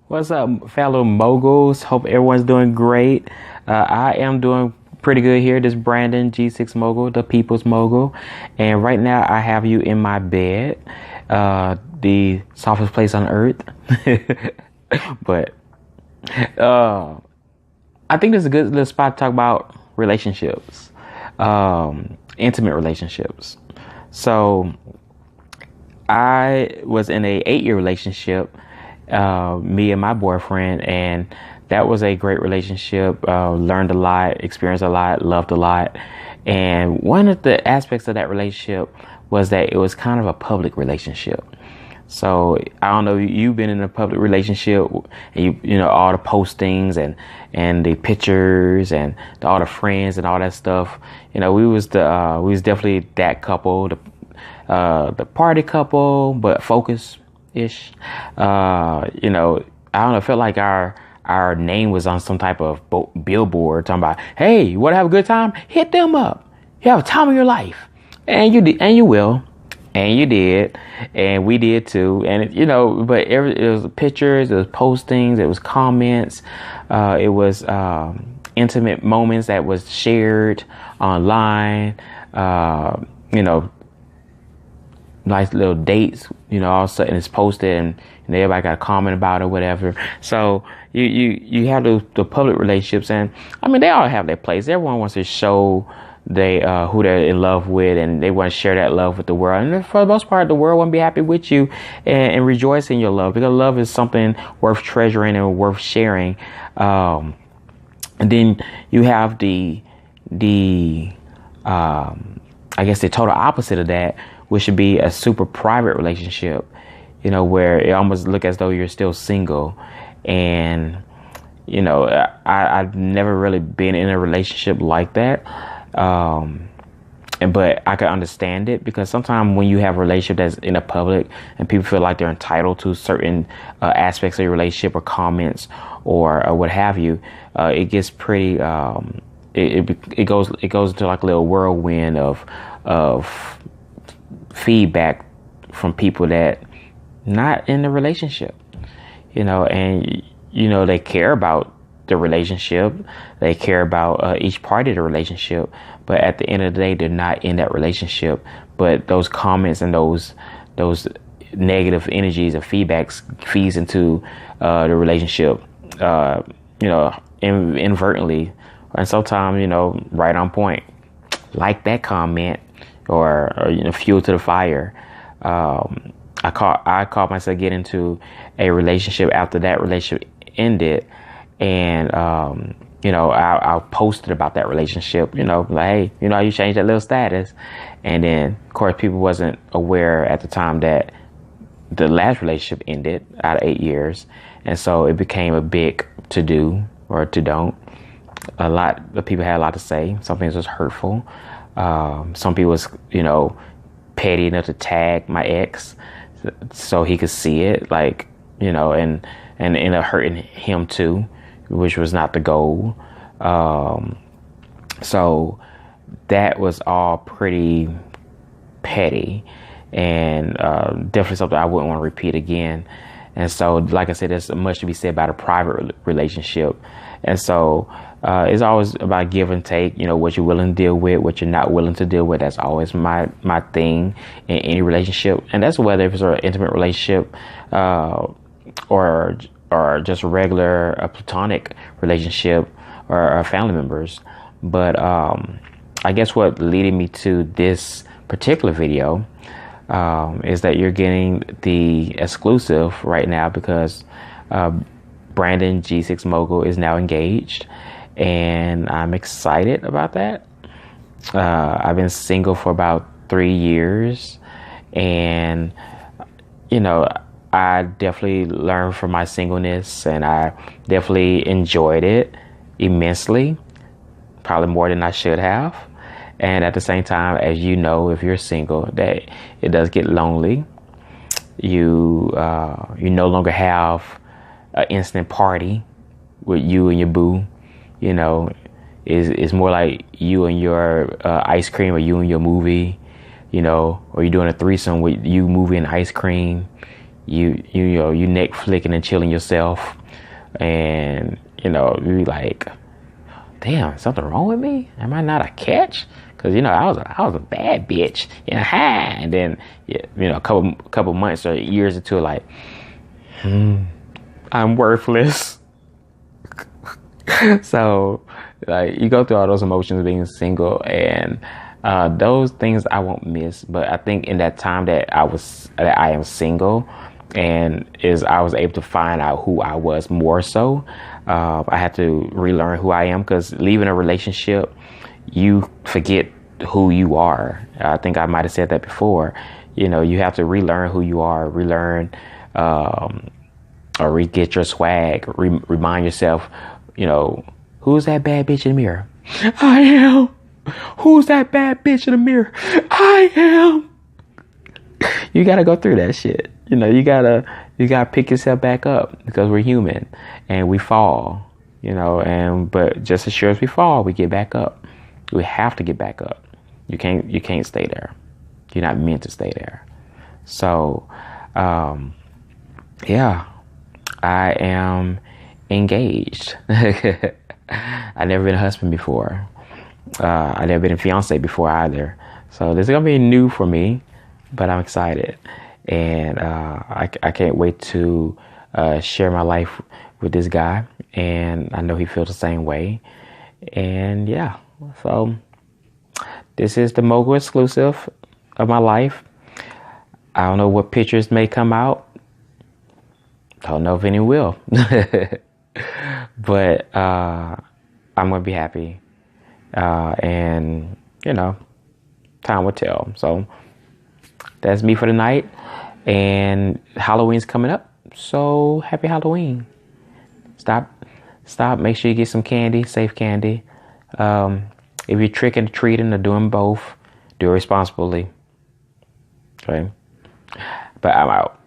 What's up, fellow moguls? Hope everyone's doing great. I am doing pretty good here. This is Brandon G6 Mogul, the People's Mogul, and right now I have you in my bed, the softest place on earth. But I think this is a good little spot to talk about relationships, intimate relationships. So I was in a 8-year relationship, me and my boyfriend, and that was a great relationship. Learned a lot, experienced a lot, loved a lot. And one of the aspects of that relationship was that it was kind of a public relationship. So I don't know, you've been in a public relationship, and you know all the postings and the pictures and all the friends and all that stuff. You know, we was definitely that couple, the party couple, but focus ish. You know, I don't know. It felt like our name was on some type of billboard talking about, hey, you want to have a good time? Hit them up. You have a time of your life, and you did, and you will. And you did, and we did too. And you know, but it was pictures, it was postings, it was comments, it was intimate moments that was shared online. You know, nice little dates. You know, all of a sudden it's posted, and everybody got a comment about it, or whatever. So you have the public relationships, and I mean they all have their place. Everyone wants to show who they're in love with, and they want to share that love with the world. And for the most part, the world won't be happy with you and rejoice in your love, because love is something worth treasuring and worth sharing. And then you have the I guess the total opposite of that, which should be a super private relationship, you know, where it almost look as though you're still single. And you know, I've never really been in a relationship like that. But I can understand it, because sometimes when you have a relationship that's in the public and people feel like they're entitled to certain aspects of your relationship or comments or what have you, it gets pretty it goes into like a little whirlwind of feedback from people that not in the relationship, you know, and you know they care about the relationship, they care about each party of the relationship, but at the end of the day, they're not in that relationship. But those comments and those negative energies and feedbacks feeds into the relationship, you know, inadvertently, and sometimes, you know, right on point, like that comment or you know, fuel to the fire. I caught myself getting into a relationship after that relationship ended. And, you know, I posted about that relationship, you know, like, hey, you know, you changed that little status. And then, of course, people wasn't aware at the time that the last relationship ended out of 8 years. And so it became a big to do or to don't. A lot of people had a lot to say. Some things was hurtful. Some people was, you know, petty enough to tag my ex so he could see it, like, you know, and end up hurting him too, which was not the goal. So that was all pretty petty, and definitely something I wouldn't want to repeat again. And so, like I said, there's much to be said about a private relationship. And so it's always about give and take, you know, what you're willing to deal with, what you're not willing to deal with. That's always my thing in any relationship. And that's whether if it's an intimate relationship or just a regular platonic relationship or family members. But I guess what leading me to this particular video is that you're getting the exclusive right now, because Brandon G6 Mogul is now engaged, and I'm excited about that. I've been single for about 3 years, and you know, I definitely learned from my singleness, and I definitely enjoyed it immensely, probably more than I should have. And at the same time, as you know, if you're single, that it does get lonely. You no longer have an instant party with you and your boo. You know, it's more like you and your ice cream, or you and your movie. You know, or you're doing a threesome with you, movie, and ice cream. You know, you neck flicking and chilling yourself. and you be like, damn, something wrong with me? Am I not a catch? Because I was a bad bitch, and then a couple months or years into it, like, I'm worthless. So, like, you go through all those emotions being single, and those things I won't miss. But I think in that time that I am single, and I was able to find out who I was more so. I had to relearn who I am, because leaving a relationship, you forget who you are. I think I might have said that before. You have to relearn who you are, relearn, or re-get your swag, remind yourself, who's that bad bitch in the mirror? I am. Who's that bad bitch in the mirror? I am. You gotta go through that shit. You gotta pick yourself back up, because we're human and we fall, but just as sure as we fall, we get back up. We have to get back up. You can't stay there. You're not meant to stay there. So, yeah, I am engaged. I never been a husband before. I never been a fiance before either. So this is gonna be new for me, but I'm excited, and I can't wait to share my life with this guy, and I know he feels the same way. And yeah, so this is the Mogul exclusive of my life. I don't know what pictures may come out. Don't know if any will. But I'm gonna be happy, and time will tell. So that's me for the night, and Halloween's coming up, so happy Halloween. Stop, make sure you get some candy, safe candy. If you're tricking or treating or doing both, do it responsibly. Okay, but I'm out.